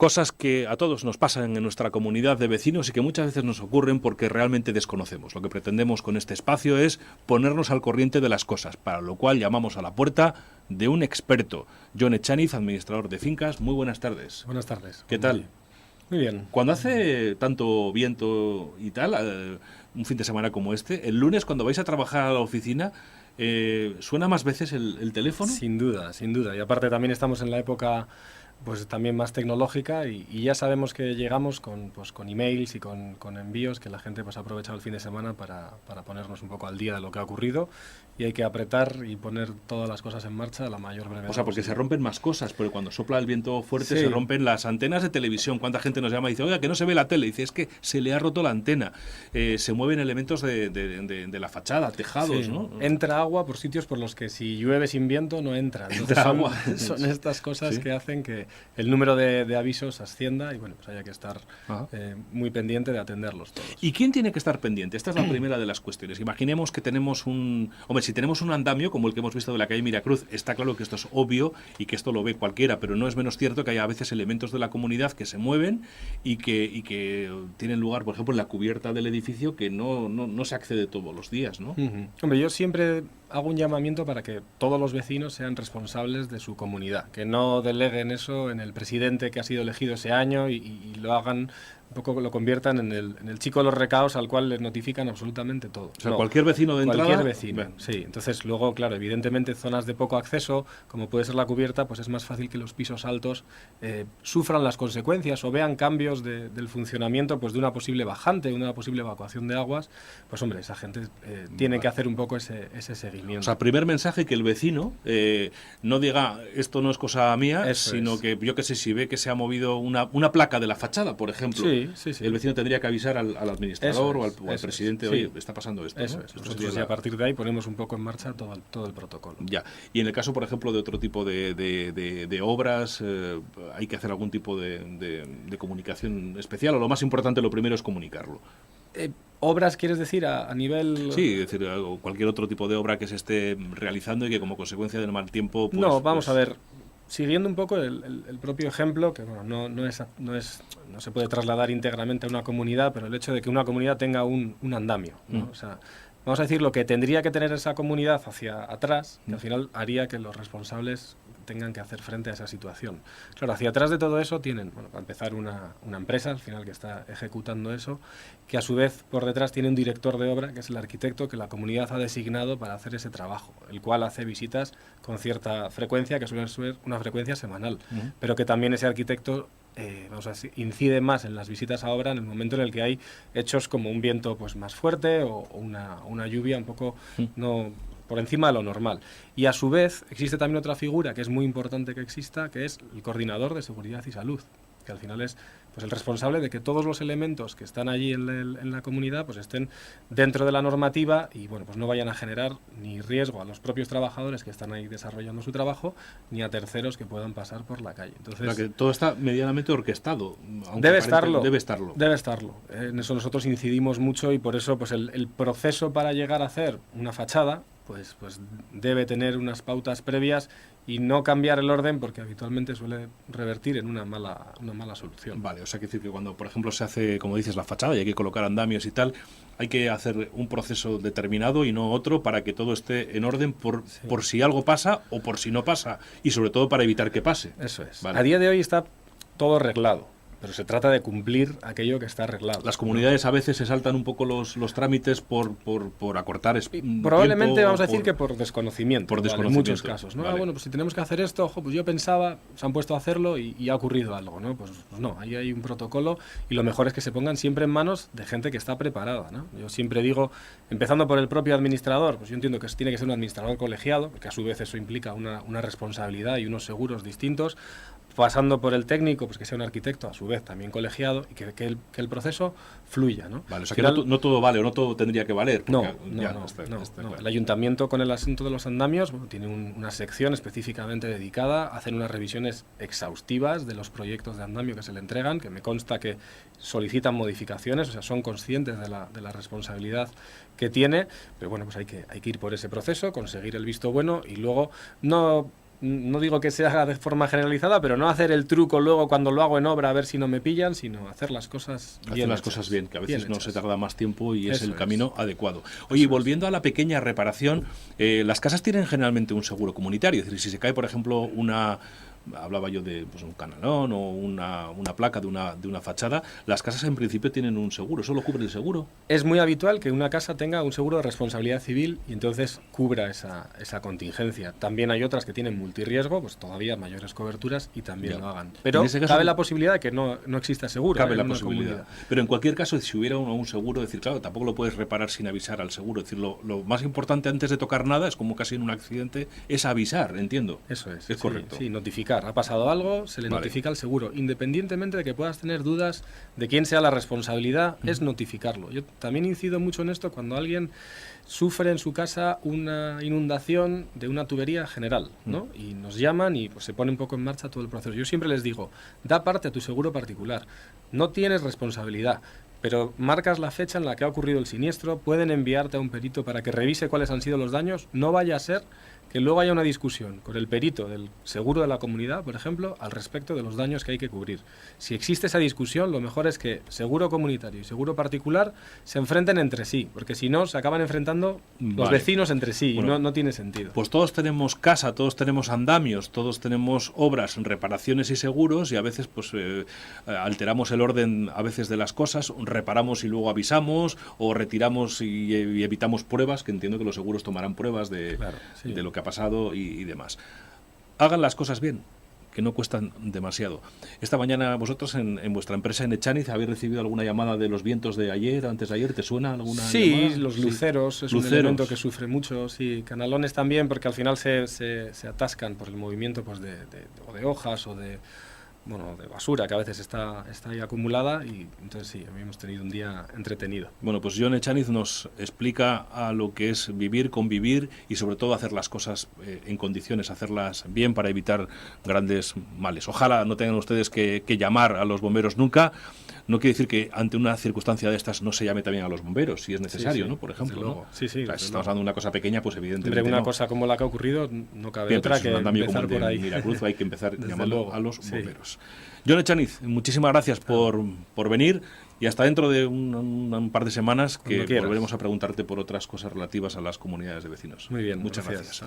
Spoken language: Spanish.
Cosas que a todos nos pasan en nuestra comunidad de vecinos y que muchas veces nos ocurren porque realmente desconocemos. Lo que pretendemos con este espacio es ponernos al corriente de las cosas, para lo cual llamamos a la puerta de un experto. John Echaniz, administrador de fincas. Muy buenas tardes. Buenas tardes. ¿Qué tal? Muy bien. Cuando hace tanto viento y tal, un fin de semana como este, el lunes cuando vais a trabajar a la oficina, ¿suena más veces el teléfono? Sin duda, sin duda. Y aparte también estamos en la época pues también más tecnológica y ya sabemos que llegamos con emails y con envíos que la gente pues ha aprovechado el fin de semana para ponernos un poco al día de lo que ha ocurrido, y hay que apretar y poner todas las cosas en marcha a la mayor brevedad. O sea, porque se rompen más cosas, porque cuando sopla el viento fuerte Sí. se rompen las antenas de televisión. ¿Cuánta gente nos llama y dice, oiga, que no se ve la tele? Y dice, es que se le ha roto la antena. Se mueven elementos de la fachada, tejados, Sí. ¿no? Entra agua por sitios por los que si llueve sin viento no entra. Entonces Entra agua. son estas cosas Sí. que hacen que el número de avisos ascienda y bueno, pues haya que estar Ajá. muy pendiente de atenderlos todos. ¿Y quién tiene que estar pendiente? Esta es la primera de las cuestiones. Imaginemos que tenemos si tenemos un andamio como el que hemos visto de la calle Miracruz, está claro que esto es obvio y que esto lo ve cualquiera, pero no es menos cierto que hay a veces elementos de la comunidad que se mueven y que tienen lugar, por ejemplo, en la cubierta del edificio, que no se accede todos los días, ¿no? Ujú. Hombre, yo siempre hago un llamamiento para que todos los vecinos sean responsables de su comunidad, que no deleguen eso en el presidente que ha sido elegido ese año y lo hagan, un poco lo conviertan en el chico de los recados al cual les notifican absolutamente todo. O sea, No, cualquier vecino de entrada... cualquier vecino, Bueno, sí. Entonces, luego, claro, evidentemente zonas de poco acceso, como puede ser la cubierta, pues es más fácil que los pisos altos sufran las consecuencias o vean cambios del funcionamiento pues de una posible bajante, una posible evacuación de aguas. Pues hombre, esa gente tiene que hacer un poco ese seguimiento. o sea, primer mensaje, que el vecino no diga, esto no es cosa mía, Eso sino es. que, yo qué sé, si ve que se ha movido una placa de la fachada, por ejemplo, Sí. el vecino tendría que avisar al administrador o al eso es, presidente, sí. oye, está pasando esto, Eso ¿no? es. Esto Nosotros sería ya a partir de ahí ponemos un poco en marcha todo el protocolo. Ya. Y en el caso, por ejemplo, de otro tipo de obras, ¿hay que hacer algún tipo de comunicación especial? O lo más importante, lo primero es comunicarlo. ¿Obras quieres decir a nivel...? Sí, es decir, cualquier otro tipo de obra que se esté realizando y que como consecuencia del mal tiempo... Pues, No, vamos a ver. Siguiendo un poco el propio ejemplo, que bueno, no se puede trasladar íntegramente a una comunidad, pero el hecho de que una comunidad tenga un andamio, ¿no? O sea, vamos a decir lo que tendría que tener esa comunidad hacia atrás, que al final haría que los responsables tengan que hacer frente a esa situación. Claro, hacia atrás de todo eso tienen, bueno, para empezar, una empresa al final que está ejecutando eso, que a su vez por detrás tiene un director de obra, que es el arquitecto que la comunidad ha designado para hacer ese trabajo, el cual hace visitas con cierta frecuencia, que suele ser una frecuencia semanal, pero que también ese arquitecto vamos a decir, incide más en las visitas a obra en el momento en el que hay hechos como un viento pues más fuerte o una lluvia un poco no por encima de lo normal. Y a su vez existe también otra figura que es muy importante que exista, que es el coordinador de seguridad y salud, que al final es pues el responsable de que todos los elementos que están allí en la comunidad pues estén dentro de la normativa y bueno, pues no vayan a generar ni riesgo a los propios trabajadores que están ahí desarrollando su trabajo, ni a terceros que puedan pasar por la calle. Entonces, o sea, que todo está medianamente orquestado. Debe estarlo. Debe estarlo. Debe estarlo. En eso nosotros incidimos mucho y por eso pues el proceso para llegar a hacer una fachada pues debe tener unas pautas previas y no cambiar el orden porque habitualmente suele revertir en una mala solución. Vale, o sea, que decir que cuando, por ejemplo, se hace, como dices, la fachada y hay que colocar andamios y tal, hay que hacer un proceso determinado y no otro para que todo esté en orden por si algo pasa o por si no pasa y sobre todo para evitar que pase. Eso es. Vale. A día de hoy está todo arreglado, pero se trata de cumplir aquello que está arreglado. Las comunidades a veces se saltan un poco los trámites por acortar probablemente tiempo, vamos a decir que por desconocimiento, por ¿vale? desconocimiento. En muchos casos, ¿no? Vale. Bueno, pues si tenemos que hacer esto, ojo, pues yo pensaba, se han puesto a hacerlo y ha ocurrido algo, ¿no? Pues no, ahí hay un protocolo y lo mejor es que se pongan siempre en manos de gente que está preparada, ¿no? Yo siempre digo, empezando por el propio administrador, pues yo entiendo que tiene que ser un administrador colegiado, porque a su vez eso implica una responsabilidad y unos seguros distintos, pasando por el técnico, pues que sea un arquitecto, a su vez también colegiado, y que el proceso fluya, ¿no? Vale, o sea, que no todo vale o no todo tendría que valer. No, Está no. claro. El ayuntamiento con el asunto de los andamios tiene una sección específicamente dedicada a hacer unas revisiones exhaustivas de los proyectos de andamio que se le entregan, que me consta que solicitan modificaciones, o sea, son conscientes de la responsabilidad que tiene, pero bueno, pues hay que ir por ese proceso, conseguir el visto bueno y luego no no digo que se haga de forma generalizada, pero no hacer el truco luego cuando lo hago en obra a ver si no me pillan, sino hacer las cosas bien. Hacer las cosas bien, que a veces no se tarda más tiempo y es Eso el es. camino adecuado. Oye, y volviendo a la pequeña reparación, las casas tienen generalmente un seguro comunitario. Es decir, si se cae, por ejemplo, hablaba yo de pues, un canalón o una placa de una fachada, las casas en principio tienen un seguro. ¿Solo cubre el seguro? Es muy habitual que una casa tenga un seguro de responsabilidad civil y entonces cubra esa contingencia. También hay otras que tienen multirriesgo, pues todavía mayores coberturas y también lo hagan. Pero En ese caso, cabe la posibilidad de que no exista seguro. Cabe la en una posibilidad. comunidad. Pero en cualquier caso, si hubiera un seguro, decir, claro, tampoco lo puedes reparar sin avisar al seguro. Es decir, lo más importante antes de tocar nada, es como casi en un accidente, es avisar, entiendo. Eso es. Es correcto. Sí, notificar. Ha pasado algo, se le notifica al seguro. Independientemente de que puedas tener dudas de quién sea la responsabilidad, es notificarlo. Yo también incido mucho en esto cuando alguien sufre en su casa una inundación de una tubería general, ¿no? Y nos llaman y pues se pone un poco en marcha todo el proceso. Yo siempre les digo, da parte a tu seguro particular. No tienes responsabilidad, pero marcas la fecha en la que ha ocurrido el siniestro, pueden enviarte a un perito para que revise cuáles han sido los daños. No vaya a ser que luego haya una discusión con el perito del seguro de la comunidad, por ejemplo, al respecto de los daños que hay que cubrir. Si existe esa discusión, lo mejor es que seguro comunitario y seguro particular se enfrenten entre sí, porque si no, se acaban enfrentando los vecinos entre sí y no tiene sentido. Pues todos tenemos casa, todos tenemos andamios, todos tenemos obras, reparaciones y seguros y a veces pues alteramos el orden a veces de las cosas, reparamos y luego avisamos o retiramos y evitamos pruebas, que entiendo que los seguros tomarán pruebas de lo que ha pasado y demás. Hagan las cosas bien, que no cuestan demasiado. Esta mañana vosotros en vuestra empresa en Echaniz habéis recibido alguna llamada de los vientos de ayer, antes de ayer, ¿te suena alguna llamada? Los luceros, es un elemento que sufre mucho, sí, canalones también, porque al final se atascan por el movimiento pues de hojas o de basura que a veces está ahí acumulada y entonces sí, hemos tenido un día entretenido. Bueno, pues Jon Echaniz nos explica a lo que es vivir, convivir y sobre todo hacer las cosas en condiciones, hacerlas bien para evitar grandes males. Ojalá no tengan ustedes que llamar a los bomberos nunca. No quiere decir que ante una circunstancia de estas no se llame también a los bomberos, si es necesario, ¿no? Por ejemplo, ¿no? Sí, si estamos hablando de una cosa pequeña, pues evidentemente una cosa como la que ha ocurrido, no cabe bien, otra que empezar por ahí. Miracruz, hay que empezar llamando a los bomberos. Jon Echaniz, muchísimas gracias por venir y hasta dentro de un par de semanas que volveremos a preguntarte por otras cosas relativas a las comunidades de vecinos. Muy bien, muchas gracias.